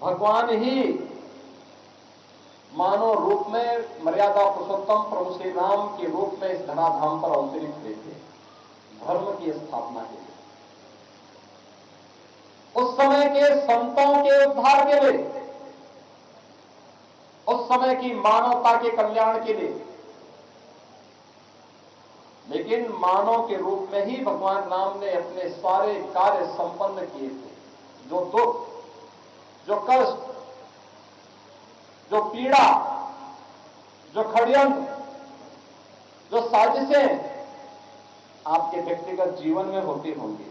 भगवान ही मानव रूप में मर्यादा पुरुषोत्तम प्रभु श्री राम के रूप में इस धराधाम पर अवतरित हुए थे धर्म की स्थापना के लिए। उस समय के संतों के उद्धार के लिए, उस समय की मानवता के कल्याण के लिए। लेकिन मानव के रूप में ही भगवान राम ने अपने सारे कार्य संपन्न किए थे। जो दुख, जो कष्ट, जो पीड़ा, जो षड्यंत्र, जो साजिशें आपके व्यक्तिगत जीवन में होती होंगी,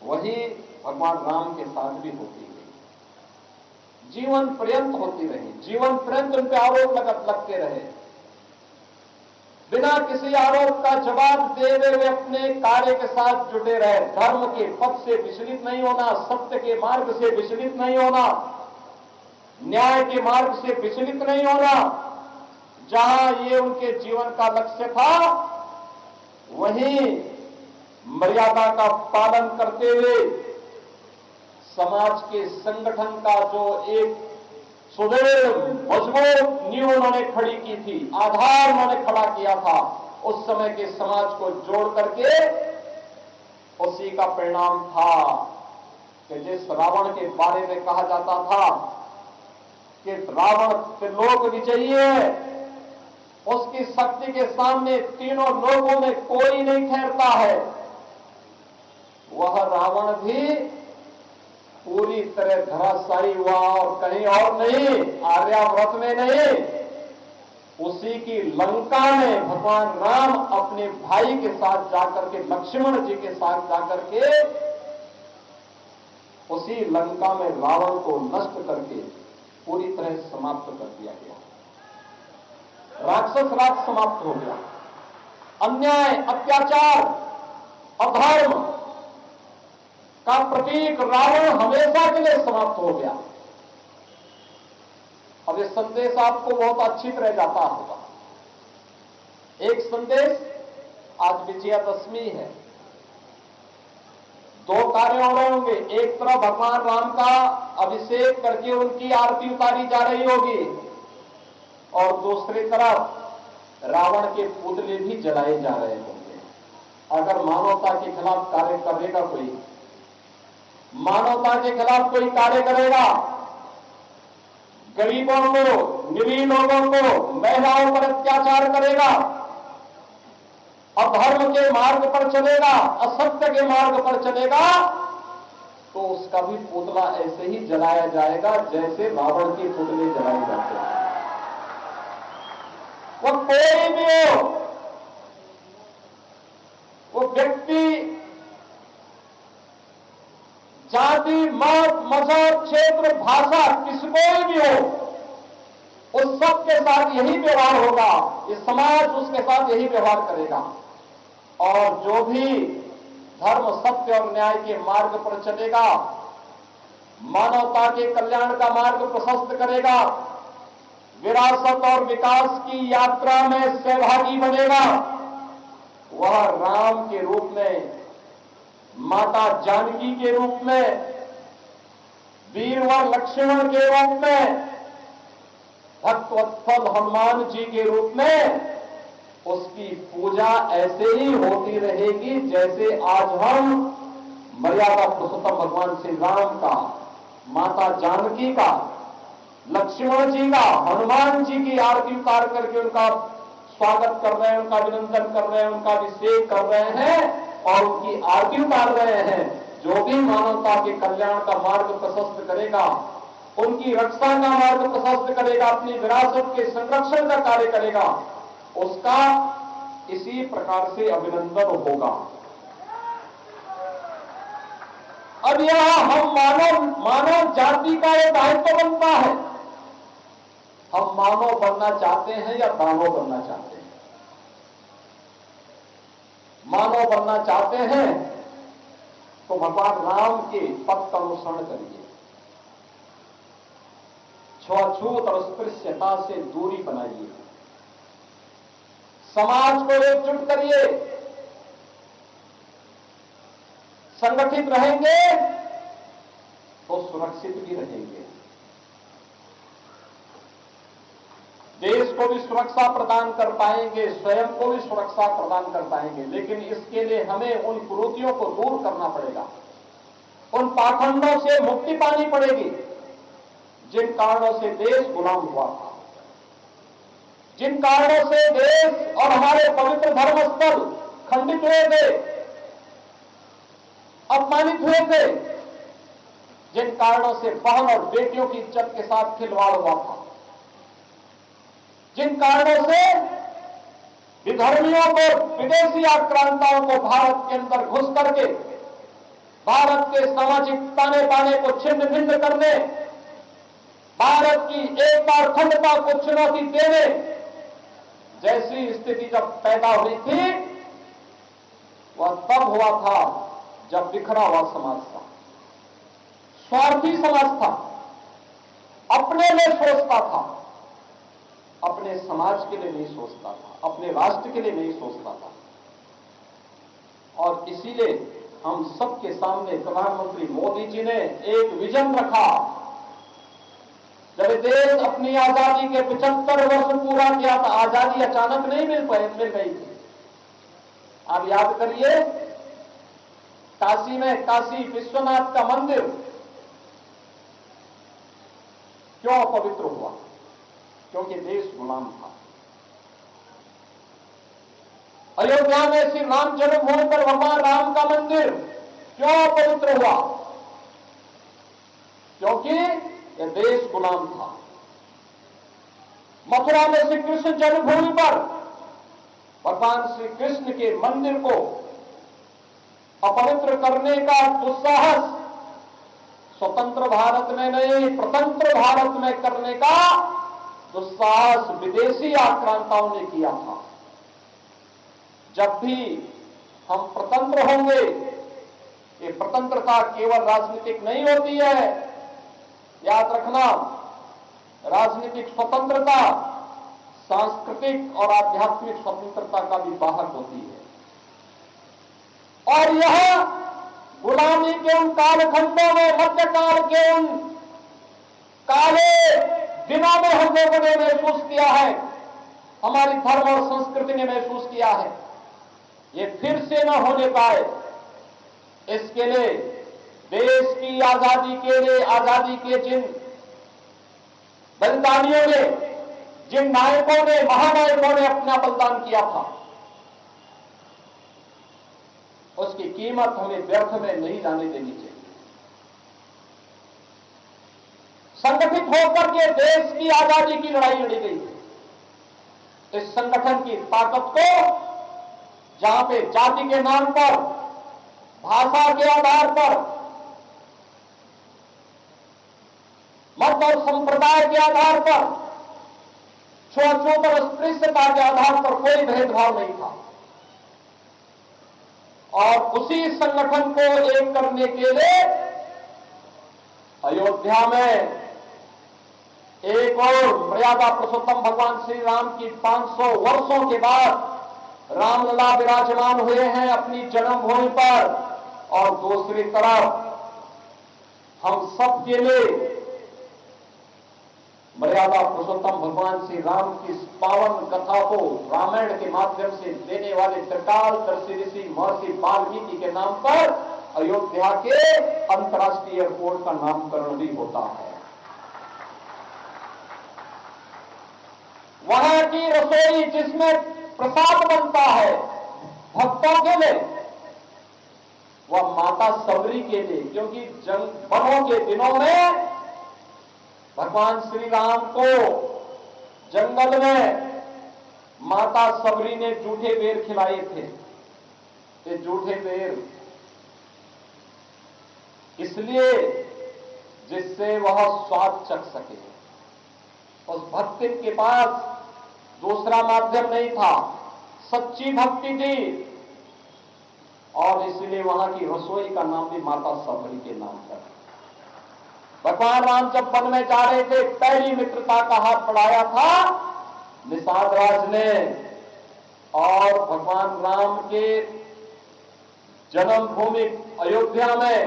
वही भगवान राम के साथ भी होती रही, जीवन पर्यंत होती रही। जीवन पर्यंत उन पर आरोप लगते रहे। बिना किसी आरोप का जवाब दे हुए अपने कार्य के साथ जुटे रहे। धर्म के पथ से विचलित नहीं होना, सत्य के मार्ग से विचलित नहीं होना, न्याय के मार्ग से विचलित नहीं होना। जहां ये उनके जीवन का लक्ष्य था, वहीं मर्यादा का पालन करते हुए समाज के संगठन का जो एक सुदृढ़ मजबूत नींव उन्होंने खड़ी की थी, आधार उन्होंने खड़ा किया था, उस समय के समाज को जोड़ करके उसी का परिणाम था कि जिस रावण के बारे में कहा जाता था कि रावण त्रिलोक विजयी है, उसकी शक्ति के सामने तीनों लोकों में कोई नहीं ठहरता है, वह रावण भी पूरी तरह धराशायी हुआ और कहीं और नहीं, आर्यावर्त में नहीं, उसी की लंका में भगवान राम अपने भाई के साथ जाकर के, लक्ष्मण जी के साथ जाकर के उसी लंका में रावण को नष्ट करके पूरी तरह समाप्त कर दिया गया। राक्षस राज समाप्त हो गया। अन्याय, अत्याचार, अधर्म का प्रतीक रावण हमेशा के लिए समाप्त हो गया। अब ये संदेश आपको बहुत अच्छी तरह जाता होगा। एक संदेश, आज विजयादशमी है, दो कार्य हो रहे होंगे। एक तरफ भगवान राम का अभिषेक करके उनकी आरती उतारी जा रही होगी और दूसरी तरफ रावण के पुतले भी जलाए जा रहे होंगे। अगर मानवता के खिलाफ कार्य करेगा कोई, मानवता के खिलाफ कोई कार्य करेगा, गरीबों को, निरीह लोगों को, महिलाओं पर अत्याचार करेगा, अधर्म के मार्ग पर चलेगा, असत्य के मार्ग पर चलेगा, तो उसका भी पुतला ऐसे ही जलाया जाएगा जैसे रावण के पुतले जलाए जाते हैं। वो कोई भी हो, वो व्यक्ति, जाति, मत, मजहब, क्षेत्र, भाषा, कोई भी हो, उस सब के साथ यही व्यवहार होगा। ये समाज उसके साथ यही व्यवहार करेगा। और जो भी धर्म, सत्य और न्याय के मार्ग पर चलेगा, मानवता के कल्याण का मार्ग प्रशस्त करेगा, विरासत और विकास की यात्रा में सहभागी बनेगा, वह राम के रूप में, माता जानकी के रूप में, वीरवर लक्ष्मण के रूप में, भक्तवत्सल हनुमान जी के रूप में उसकी पूजा ऐसे ही होती रहेगी जैसे आज हम मर्यादा पुरुषोत्तम भगवान श्री राम का, माता जानकी का, लक्ष्मण जी का, हनुमान जी की आरती उतार करके उनका स्वागत कर रहे हैं, उनका अभिनंदन कर रहे हैं, उनका अभिषेक कर रहे हैं और उनकी आरती उतार रहे हैं। जो भी मानवता के कल्याण का मार्ग प्रशस्त करेगा, उनकी रक्षा का मार्ग प्रशस्त करेगा, अपनी विरासत के संरक्षण का कार्य करेगा, उसका इसी प्रकार से अभिनंदन होगा। अब यह हम मानव जाति का एक दायित्व बनता है। हम मानव बनना चाहते हैं या दानव बनना चाहते हैं? मानव बनना चाहते हैं तो भगवान राम के पथ का अनुसरण करिए, छुआछूत और अस्पृश्यता से दूरी बनाइए, समाज को एकजुट करिए। संगठित रहेंगे तो सुरक्षित भी रहेंगे, देश को भी सुरक्षा प्रदान कर पाएंगे, स्वयं को भी सुरक्षा प्रदान कर पाएंगे। लेकिन इसके लिए हमें उन कुरीतियों को दूर करना पड़ेगा, उन पाखंडों से मुक्ति पानी पड़ेगी जिन कारणों से देश गुलाम हुआ था, जिन कारणों से देश और हमारे पवित्र धर्मस्थल खंडित हुए थे, अपमानित हुए थे, जिन कारणों से बहन और बेटियों की इज्जत के साथ खिलवाड़ हुआ था, जिन कारणों से विधर्मियों को, विदेशी आक्रांताओं को भारत के अंदर घुस करके भारत के सामाजिक ताने बाने को छिन्न भिन्न करने, भारत की एकता और अखंडता को चुनौती देने जैसी स्थिति जब पैदा हुई थी, वह तब हुआ था जब बिखरा हुआ समाज था, स्वार्थी समाज था, अपने लिए सोचता था, अपने समाज के लिए नहीं सोचता था, अपने राष्ट्र के लिए नहीं सोचता था। और इसीलिए हम सबके सामने प्रधानमंत्री मोदी जी ने एक विजन रखा। जब देश अपनी आजादी के 75 वर्ष पूरा किया था, आजादी अचानक नहीं मिल गई थी। आप याद करिए, काशी में काशी विश्वनाथ का मंदिर क्यों पवित्र हुआ? क्योंकि देश गुलाम था। अयोध्या में श्री राम जन्मभूमि पर भगवान राम का मंदिर क्यों पवित्र हुआ? क्योंकि यह देश गुलाम था। मथुरा में श्री कृष्ण जन्मभूमि पर भगवान श्री कृष्ण के मंदिर को अपवित्र करने का दुस्साहस स्वतंत्र भारत में नहीं, प्रतंत्र भारत में करने का दुस्साहस विदेशी आक्रांताओं ने किया था। जब भी हम स्वतंत्र होंगे, ये स्वतंत्रता केवल राजनीतिक नहीं होती है, याद रखना, राजनीतिक स्वतंत्रता सांस्कृतिक और आध्यात्मिक स्वतंत्रता का भी वाहक होती है। और यह गुलामी के उन कालखंडों में, मध्यकाल के उन काले दिनों में हम लोगों ने महसूस किया है, हमारी धर्म और संस्कृति ने महसूस किया है। ये फिर से न होने पाए, इसके लिए देश की आजादी के लिए, आजादी के जिन बलिदानियों ने, जिन नायकों ने, महानायकों ने अपना बलिदान किया था, उसकी कीमत हमें व्यर्थ में नहीं जाने देनी चाहिए। संगठित होकर के देश की आजादी की लड़ाई लड़ी गई है। इस संगठन की ताकत को जहां पे जाति के नाम पर, भाषा के आधार पर, मत और संप्रदाय के आधार पर, छुआछूत और अस्पृश्यता के आधार पर कोई भेदभाव नहीं था। और उसी संगठन को एक करने के लिए अयोध्या में एक और मर्यादा पुरुषोत्तम भगवान श्री राम की 500 वर्षों के बाद रामलला विराजमान हुए हैं अपनी जन्मभूमि पर। और दूसरी तरफ हम सबके लिए मर्यादा पुरुषोत्तम भगवान श्री राम की पावन कथा को रामायण के माध्यम से देने वाले त्रिकालदर्शी ऋषि महर्षि वाल्मीकि के नाम पर अयोध्या के अंतर्राष्ट्रीय एयरपोर्ट का नामकरण भी होता है। वहां की रसोई जिसमें प्रसाद बनता है भक्तों के लिए, वह माता सबरी के लिए, क्योंकि वनों के दिनों में भगवान श्री राम को जंगल में माता सबरी ने जूठे बेर खिलाए थे। ये जूठे बेर इसलिए जिससे वह स्वाद चख सके। उस भक्ति के पास दूसरा माध्यम नहीं था, सच्ची भक्ति थी, और इसलिए वहां की रसोई का नाम भी माता सबरी के नाम पर। भगवान राम जब वन में जा रहे थे, पहली मित्रता का हाथ बढ़ाया था निषाद राज ने, और भगवान राम के जन्मभूमि अयोध्या में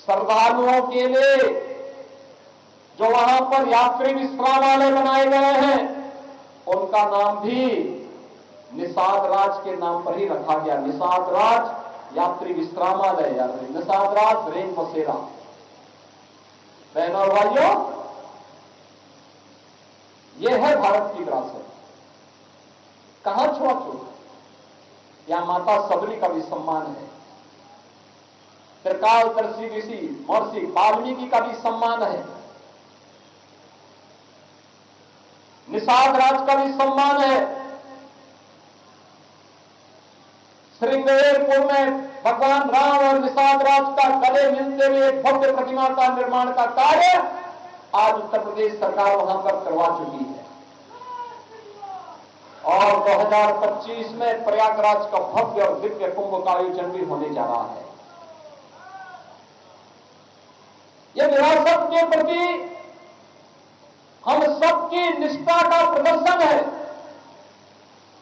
श्रद्धालुओं के लिए जो वहां पर यात्री विश्रामालय बनाए गए हैं, उनका नाम भी निषाद राज के नाम पर ही रखा गया। निषाद राज यात्री विश्रामालय, या निषाद राज रेन बसेरा। बहनों और भाइयों, यह है भारत की विरासत। कहां छुआछूत? यहां माता सबरी का भी सम्मान है, त्रिकालदर्शी ऋषि महर्षि वाल्मीकि का भी सम्मान है, निषाद राज का भी सम्मान है। श्रृंगेरपुर में भगवान राम और निषाद राज का गले मिलते हुए एक भव्य प्रतिमा का निर्माण का कार्य आज उत्तर प्रदेश सरकार वहां पर करवा चुकी है। और 2025 में प्रयागराज का भव्य और दिव्य कुंभ का आयोजन भी होने जा रहा है। यह विरासत के प्रति हम सबकी निष्ठा का प्रदर्शन है।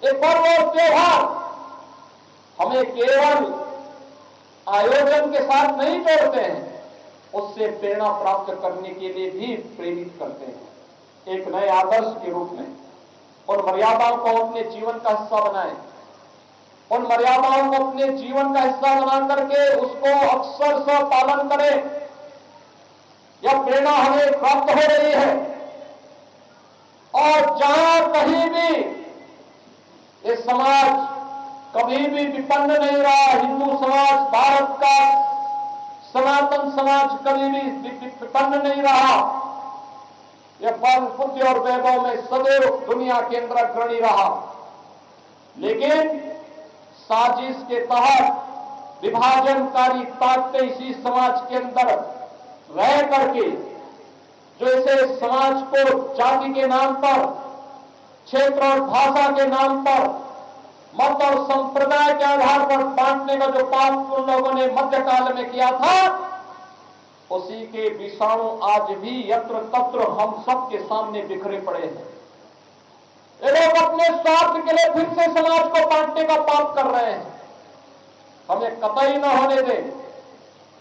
ये पर्व और त्योहार हमें केवल आयोजन के साथ नहीं जोड़ते हैं, उससे प्रेरणा प्राप्त करने के लिए भी प्रेरित करते हैं। एक नए आदर्श के रूप में उन मर्यादाओं को अपने जीवन का हिस्सा बनाएं, उन मर्यादाओं को अपने जीवन का हिस्सा बना करके उसको अक्षरशः पालन करें। यह प्रेरणा हमें प्राप्त हो रही है। और जहां कहीं भी ये समाज कभी भी विपन्न नहीं रहा, हिंदू समाज, भारत का सनातन समाज कभी भी विपन्न नहीं रहा। यह बल, बुद्धि और वैभव में सदैव दुनिया के अंदर अग्रणी रहा। लेकिन साजिश के तहत विभाजनकारी ताकतें इसी समाज के अंदर रह करके जो इसे समाज को जाति के नाम पर, क्षेत्र और भाषा के नाम पर, मत और संप्रदाय के आधार पर बांटने का जो पाप उन लोगों ने मध्यकाल में किया था, उसी के विषाणु आज भी यत्र तत्र हम सबके सामने बिखरे पड़े हैं। ये लोग अपने स्वार्थ के लिए फिर से समाज को बांटने का पाप कर रहे हैं। हमें कतई न होने दें,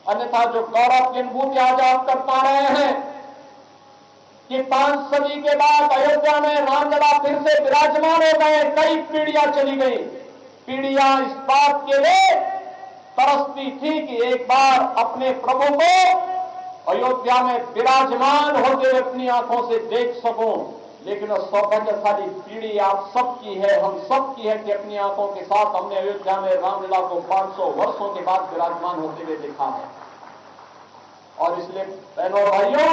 अन्यथा जो गौरव की अनुभूति आज आप कर पा रहे हैं कि 5 सदी के बाद अयोध्या में रामलला फिर से विराजमान हो गए। कई पीढ़ियां चली गई। पीढ़ियां इस बात के लिए तरसती थी कि एक बार अपने प्रभु को अयोध्या में विराजमान होते हुए अपनी आंखों से देख सकूं। लेकिन सौभाग्यशाली पीढ़ी आप सबकी है, हम सबकी है कि अपनी आंखों के साथ हमने अयोध्या में रामलला को 500 वर्षों के बाद विराजमान होते हुए देखा है। और इसलिए बहनों और भाइयों,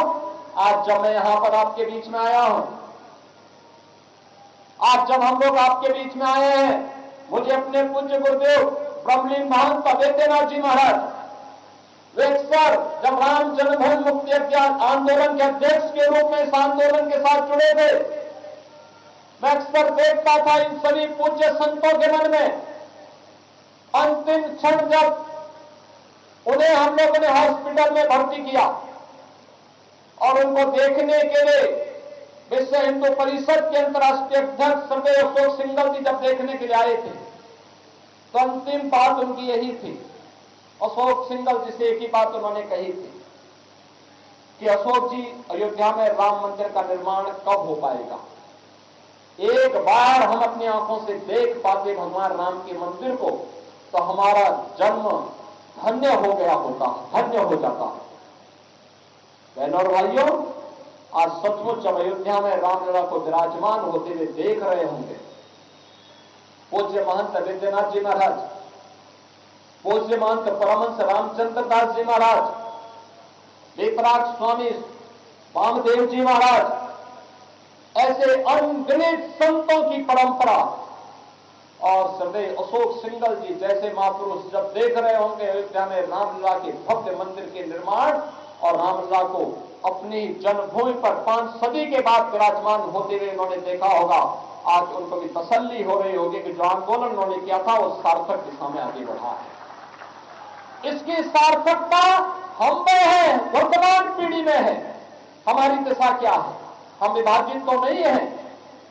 आज जब मैं यहां पर आपके बीच में आया हूं, आज जब हम लोग आपके बीच में आए हैं, मुझे अपने पूज्य गुरुदेव ब्रह्मलीन महंत अद्वैतनाथ जी महाराज, वे अक्सर जब राम जन्मभूमि मुक्ति आंदोलन के अध्यक्ष के रूप में इस आंदोलन के साथ जुड़े थे, मैं अक्सर देखता था इन सभी पूज्य संतों के मन में अंतिम क्षण जब उन्हें हम लोगों ने हॉस्पिटल में भर्ती किया और उनको देखने के लिए विश्व हिंदू परिषद के अंतर्राष्ट्रीय अध्यक्ष श्री अशोक सिंघल जी जब देखने के लिए आए थे, तो अंतिम बात उनकी यही थी। अशोक सिंघल जी से एक ही बात उन्होंने कही थी कि अशोक जी, अयोध्या में राम मंदिर का निर्माण कब हो पाएगा? एक बार हम अपनी आंखों से देख पाते भगवान राम के मंदिर को तो हमारा जन्म धन्य हो गया होता, धन्य हो जाता। बहनों और भाइयों, आज सचमुच जब अयोध्या में रामलला को विराजमान होते हुए देख रहे होंगे, पूज्य महंत अद्वैतनाथ जी महाराज, पूज्य महंत परमहंस रामचंद्र दास जी महाराज, वेतराग स्वामी वामदेव जी महाराज, ऐसे अनगिनत संतों की परंपरा और श्री अशोक सिंघल जी जैसे महापुरुष जब देख रहे होंगे अयोध्या में रामलला के भव्य मंदिर के निर्माण और रामलला को अपनी जन्मभूमि पर 5 सदी के बाद विराजमान होते हुए उन्होंने देखा होगा, आज उनको भी तसल्ली हो रही होगी कि जो आंदोलन उन्होंने किया था वो सार्थक दिशा में आगे बढ़ा है। इसकी सार्थकता हम में है, वर्तमान पीढ़ी में है। हमारी दिशा क्या है? हम विभाजित तो नहीं है,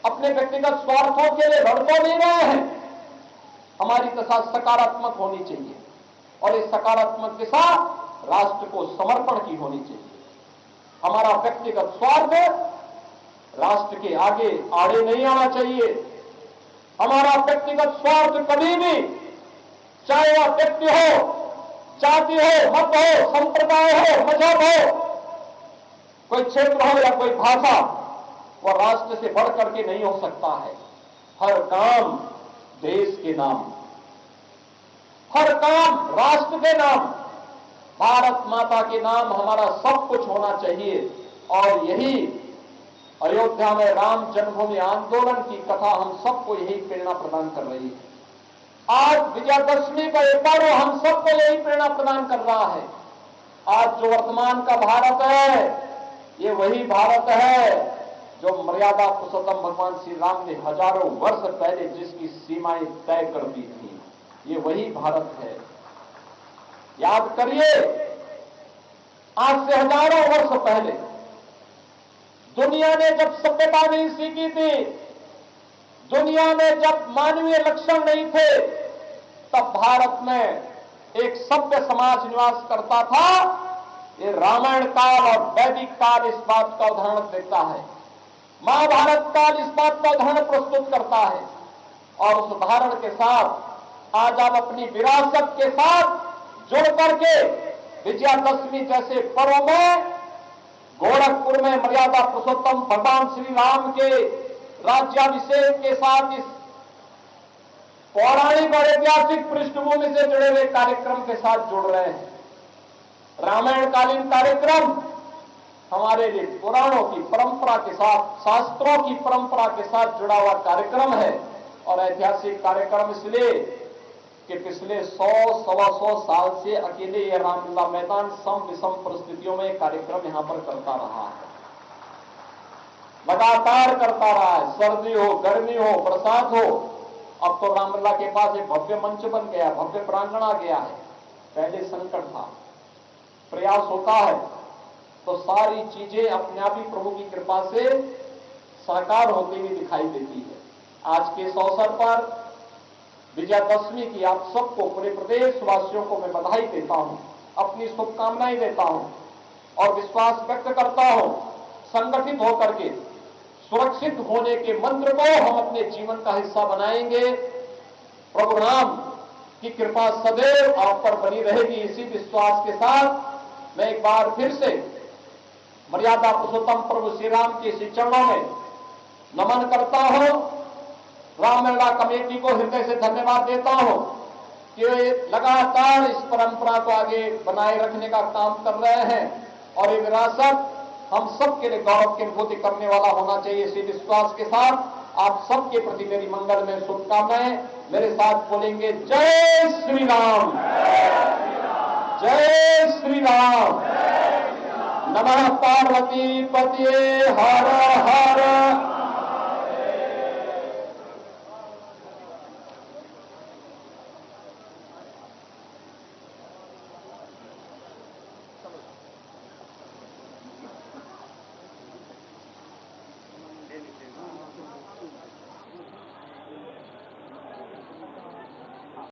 अपने व्यक्तिगत स्वार्थों के लिए लड़ तो नहीं रहे हैं। हमारी दिशा सकारात्मक होनी चाहिए और इस सकारात्मक दिशा राष्ट्र को समर्पण की होनी चाहिए। हमारा व्यक्तिगत स्वार्थ राष्ट्र के आगे आड़े नहीं आना चाहिए। हमारा व्यक्तिगत स्वार्थ कभी भी, चाहे वह व्यक्ति हो, जाति हो, मत हो, संप्रदाय हो, मजहब हो, कोई क्षेत्र हो या कोई भाषा, वह राष्ट्र से बढ़ करके नहीं हो सकता है। हर काम देश के नाम, हर काम राष्ट्र के नाम, भारत माता के नाम हमारा सब कुछ होना चाहिए। और यही अयोध्या में राम जन्मभूमि आंदोलन की कथा हम सबको यही प्रेरणा प्रदान कर रही है। आज विजयादशमी का एक बार हम सबको यही प्रेरणा प्रदान कर रहा है। आज जो वर्तमान का भारत है, ये वही भारत है जो मर्यादा पुरुषोत्तम भगवान श्री राम ने हजारों वर्ष पहले जिसकी सीमाएं तय कर दी थी, ये वही भारत है। याद करिए, आज से हजारों वर्ष पहले दुनिया ने जब सभ्यता नहीं सीखी थी, दुनिया में जब मानवीय लक्षण नहीं थे, तब भारत में एक सभ्य समाज निवास करता था। ये रामायण काल और वैदिक काल इस बात का उदाहरण देता है, महाभारत काल इस बात का उदाहरण प्रस्तुत करता है। और उस उदाहरण के साथ आज आप अपनी विरासत के साथ जुड़ करके विजयादशमी जैसे पर्व में गोरखपुर में मर्यादा पुरुषोत्तम भगवान श्री राम के राज्याभिषेक के साथ इस पौराणिक और ऐतिहासिक पृष्ठभूमि से जुड़े हुए कार्यक्रम के साथ जुड़ रहे हैं। रामायणकालीन कार्यक्रम हमारे लिए पुराणों की परंपरा के साथ, शास्त्रों की परंपरा के साथ जुड़ा हुआ कार्यक्रम है। और ऐतिहासिक कार्यक्रम इसलिए कि पिछले 100-125 साल से अकेले यह रामलीला मैदान सम विषम परिस्थितियों में कार्यक्रम यहां पर करता रहा है, लगातार करता रहा है। सर्दी हो, गर्मी हो, बरसात हो, अब तो रामलीला के पास एक भव्य मंच बन गया, भव्य प्रांगण आ गया है। पहले संकट था, प्रयास होता है तो सारी चीजें अपने आप ही प्रभु की कृपा से साकार होती हुई दिखाई देती है। आज के इस अवसर पर विजयादशमी की आप सबको, पूरे प्रदेश वासियों को मैं बधाई देता हूं, अपनी शुभकामनाएं देता हूं और विश्वास व्यक्त करता हूं, संगठित होकर के सुरक्षित होने के मंत्र को हम अपने जीवन का हिस्सा बनाएंगे। प्रभु राम की कृपा सदैव आप पर बनी रहेगी। इसी विश्वास के साथ मैं एक बार फिर से मर्यादा पुरुषोत्तम प्रभु श्री राम के इसी चरणों में नमन करता हूं। रामलीला कमेटी को हृदय से धन्यवाद देता हूं कि वे लगातार इस परंपरा को आगे बनाए रखने का काम कर रहे हैं और ये विरासत हम सबके लिए गौरव की अनुभूति करने वाला होना चाहिए। इसी विश्वास के साथ आप सबके प्रति मेरी मंगल में शुभकामनाएं। मेरे साथ बोलेंगे जय श्री राम, जय श्री राम, नमः पार्वती पतिये हर हर